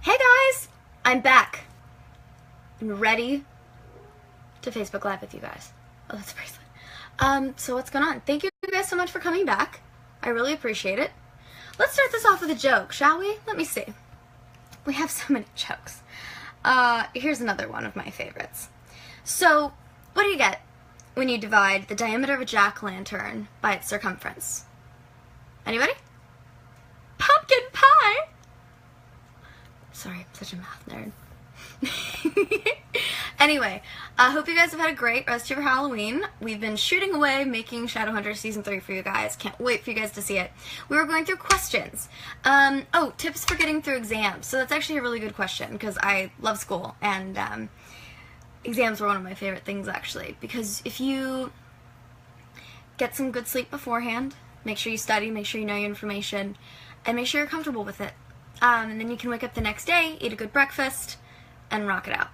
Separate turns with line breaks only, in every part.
Hey guys! I'm back. I'm ready to Facebook Live with you guys. Oh, that's a bracelet. So what's going on? Thank you guys so much for coming back. I really appreciate it. Let's start this off with a joke, shall we? Let me see. We have so many jokes. Here's another one of my favorites. So, what do you get when you divide the diameter of a jack-o'-lantern by its circumference? Anybody? Pumpkin pie! Sorry, I'm such a math nerd. Anyway, I hope you guys have had a great rest of your Halloween. We've been shooting away making Snhadowhunters Season 3 for you guys. Can't wait for you guys to see it. We were going through questions. Oh, tips for getting through exams. So that's actually a really good question because I love school and exams were one of my favorite things actually. Because if you get some good sleep beforehand, make sure you study, make sure you know your information, and make sure you're comfortable with it. And then you can wake up the next day, eat a good breakfast, and rock it out.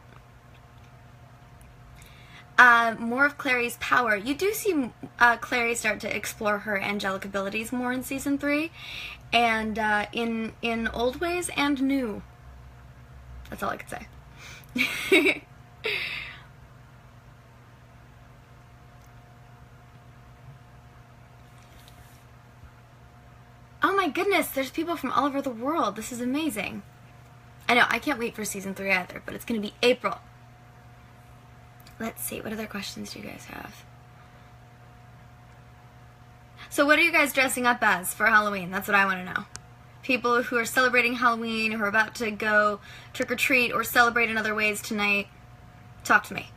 More of Clary's power. You do see Clary start to explore her angelic abilities more in Season 3, and in old ways and new. That's all I could say. Oh my goodness, there's people from all over the world. This is amazing. I know, I can't wait for Season 3 either, but it's going to be April. Let's see, what other questions do you guys have? So what are you guys dressing up as for Halloween? That's what I want to know. People who are celebrating Halloween, who are about to go trick-or-treat or celebrate in other ways tonight, talk to me.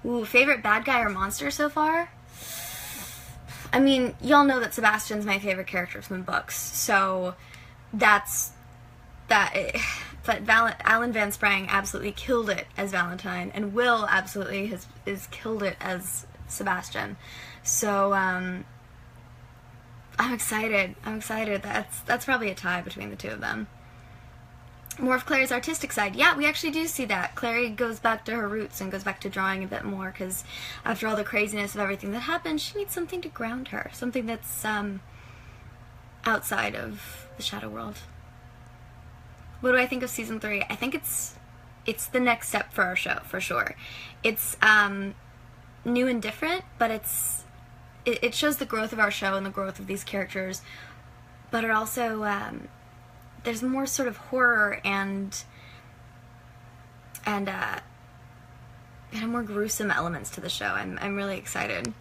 Ooh, favorite bad guy or monster so far? I mean, y'all know that Sebastian's my favorite character from the books, so that's that. But Alan Van Sprang absolutely killed it as Valentine, and Will absolutely has killed it as Sebastian. So I'm excited. I'm excited. That's probably a tie between the two of them. More of Clary's artistic side. Yeah, we actually do see that. Clary goes back to her roots and goes back to drawing a bit more because after all the craziness of everything that happened, she needs something to ground her. Something that's outside of the shadow world. What do I think of Season 3? I think it's the next step for our show, for sure. It's new and different, but it shows the growth of our show and the growth of these characters, but it also there's more sort of horror and more gruesome elements to the show. I'm really excited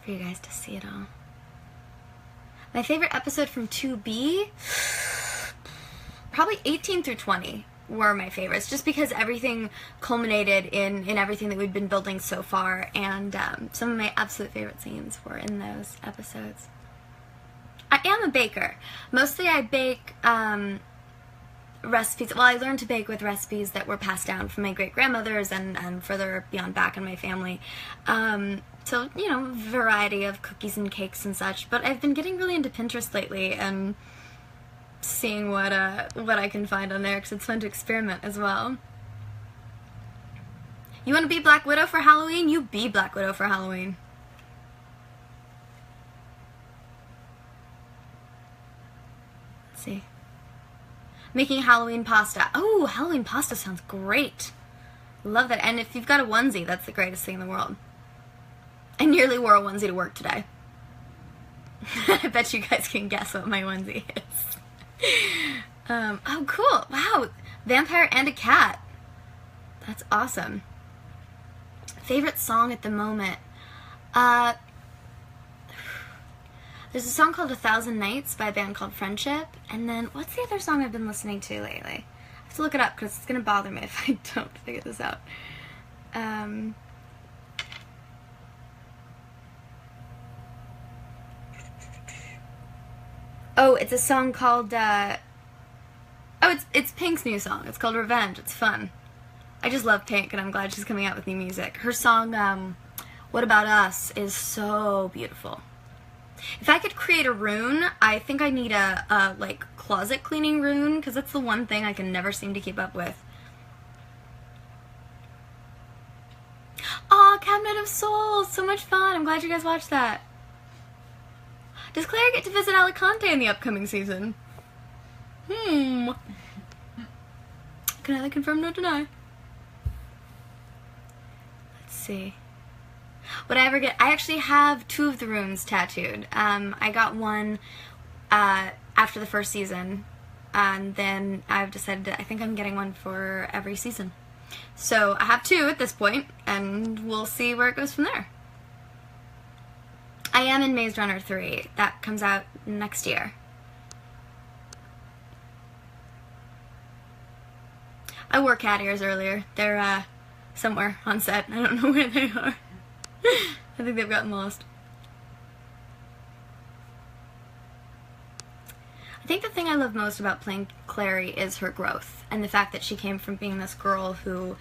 for you guys to see it all. My favorite episode from 2B, probably 18 through 20 were my favorites, just because everything culminated in everything that we'd been building so far, and some of my absolute favorite scenes were in those episodes. I am a baker. Mostly I bake recipes. Well, I learned to bake with recipes that were passed down from my great-grandmothers and further beyond back in my family. So, you know, variety of cookies and cakes and such. But I've been getting really into Pinterest lately and seeing what I can find on there because it's fun to experiment as well. You want to be Black Widow for Halloween? You be Black Widow for Halloween. See. Making Halloween pasta. Oh, Halloween pasta sounds great. Love that. And if you've got a onesie, that's the greatest thing in the world. I nearly wore a onesie to work today. I bet you guys can guess what my onesie is. Oh, cool. Wow. Vampire and a cat. That's awesome. Favorite song at the moment? There's a song called 1,000 Nights by a band called Friendship, and then what's the other song I've been listening to lately? I have to look it up because it's going to bother me if I don't figure this out. Oh, it's a song called, it's Pink's new song. It's called Revenge. It's fun. I just love Pink, and I'm glad she's coming out with new music. Her song, What About Us, is so beautiful. If I could create a rune, I think I need a like, closet cleaning rune, because that's the one thing I can never seem to keep up with. Aw, Cabinet of Souls! So much fun! I'm glad you guys watched that. Does Claire get to visit Alicante in the upcoming season? Can neither confirm nor deny. Let's see. Would I ever get... I actually have 2 of the runes tattooed. I got one after the first season, and then I've decided that I think I'm getting one for every season. So I have 2 at this point, and we'll see where it goes from there. I am in Maze Runner 3. That comes out next year. I wore cat ears earlier. They're somewhere on set. I don't know where they are. I think they've gotten lost. I think the thing I love most about playing Clary is her growth, and the fact that she came from being this girl who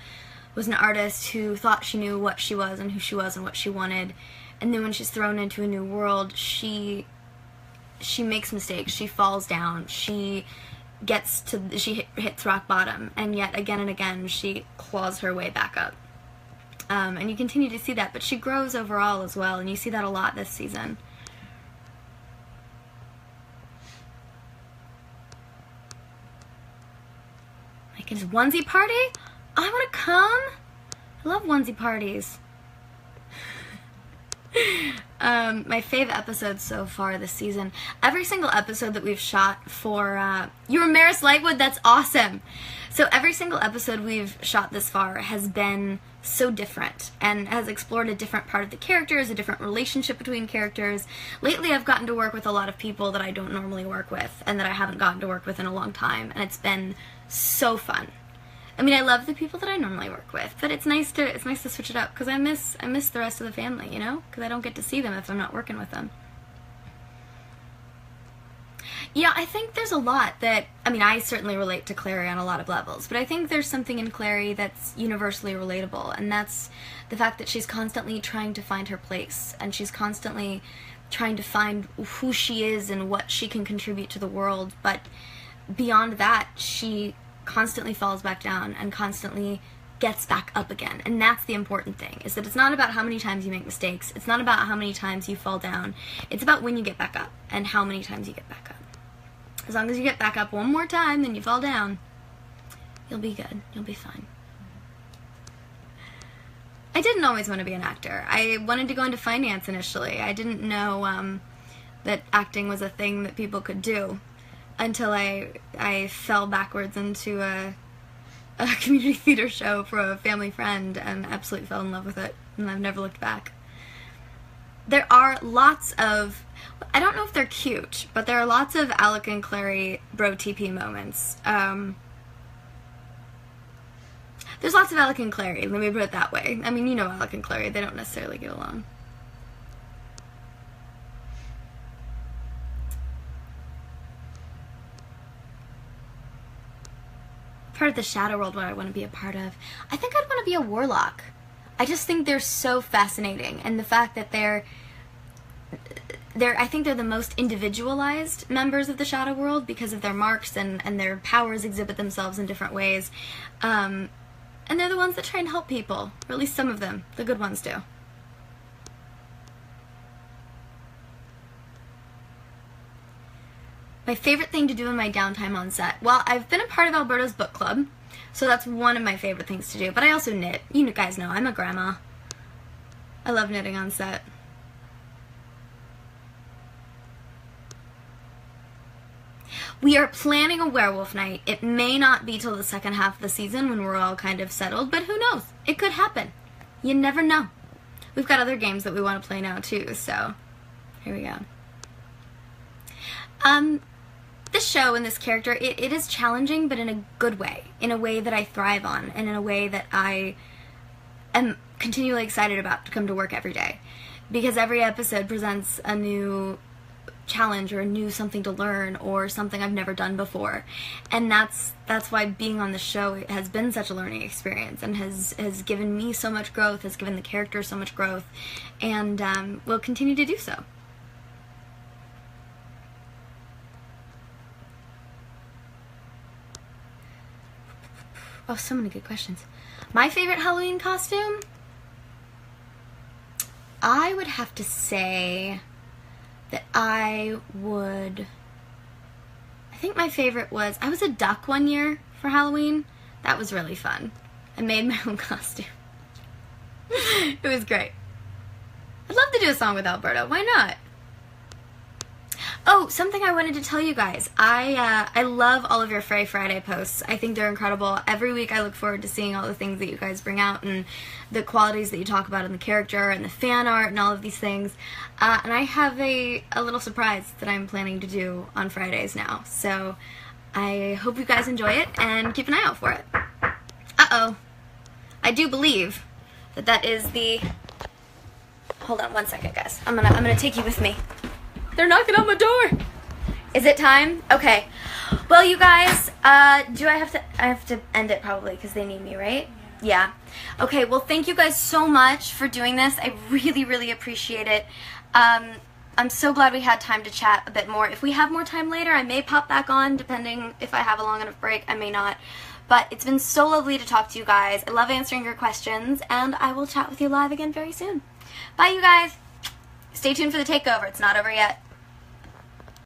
was an artist who thought she knew what she was and who she was and what she wanted, and then when she's thrown into a new world, she makes mistakes, she falls down, she hits rock bottom, and yet again and again she claws her way back up. And you continue to see that, but she grows overall as well, and you see that a lot this season. Like, it's onesie party? I want to come. I love onesie parties. My fave episodes so far this season. Every single episode that we've shot for, you were Maris Lightwood, that's awesome! So every single episode we've shot this far has been so different and has explored a different part of the characters, a different relationship between characters. Lately I've gotten to work with a lot of people that I don't normally work with and that I haven't gotten to work with in a long time, and it's been so fun. I mean, I love the people that I normally work with, but it's nice to switch it up, because I miss the rest of the family, you know? Because I don't get to see them if I'm not working with them. Yeah, I think there's a lot that, I mean, I certainly relate to Clary on a lot of levels, but I think there's something in Clary that's universally relatable, and that's the fact that she's constantly trying to find her place, and she's constantly trying to find who she is and what she can contribute to the world, but beyond that, she constantly falls back down and constantly gets back up again. And that's the important thing, is that it's not about how many times you make mistakes, it's not about how many times you fall down, it's about when you get back up and how many times you get back up. As long as you get back up one more time then you fall down, you'll be good, you'll be fine. I didn't always want to be an actor. I wanted to go into finance initially. I didn't know that acting was a thing that people could do until I fell backwards into a community theater show for a family friend and absolutely fell in love with it, and I've never looked back. There are lots of, I don't know if they're cute, but there are lots of Alec and Clary bro TP moments. There's lots of Alec and Clary, let me put it that way. I mean, you know Alec and Clary, they don't necessarily get along. Part of the shadow world what I want to be a part of. I think I'd want to be a warlock. I just think they're so fascinating, and the fact that I think they're the most individualized members of the shadow world because of their marks and their powers exhibit themselves in different ways. And they're the ones that try and help people, or at least some of them, the good ones do. My favorite thing to do in my downtime on set. Well, I've been a part of Alberto's book club, so that's one of my favorite things to do. But I also knit. You guys know, I'm a grandma. I love knitting on set. We are planning a werewolf night. It may not be till the second half of the season when we're all kind of settled, but who knows? It could happen. You never know. We've got other games that we want to play now too, so here we go. This show and this character, it is challenging, but in a good way. In a way that I thrive on, and in a way that I am continually excited about to come to work every day. Because every episode presents a new challenge, or a new something to learn, or something I've never done before. And that's why being on the show has been such a learning experience, and has given me so much growth, has given the character so much growth, and will continue to do so. Oh, so many good questions. My favorite Halloween costume? I would have to say that I think my favorite was, I was a duck one year for Halloween. That was really fun. I made my own costume. It was great. I'd love to do a song with Alberto. Why not? Oh, something I wanted to tell you guys. I love all of your Frey Friday posts. I think they're incredible. Every week I look forward to seeing all the things that you guys bring out and the qualities that you talk about in the character and the fan art and all of these things. And I have a little surprise that I'm planning to do on Fridays now. So I hope you guys enjoy it and keep an eye out for it. Uh-oh. I do believe that is the... Hold on one second, guys. I'm gonna take you with me. They're knocking on my door. Is it time? Okay. Well, you guys, do I have to end it probably because they need me, right? Yeah. Okay, well, thank you guys so much for doing this. I really, really appreciate it. I'm so glad we had time to chat a bit more. If we have more time later, I may pop back on, depending if I have a long enough break. I may not. But it's been so lovely to talk to you guys. I love answering your questions, and I will chat with you live again very soon. Bye, you guys. Stay tuned for the takeover. It's not over yet.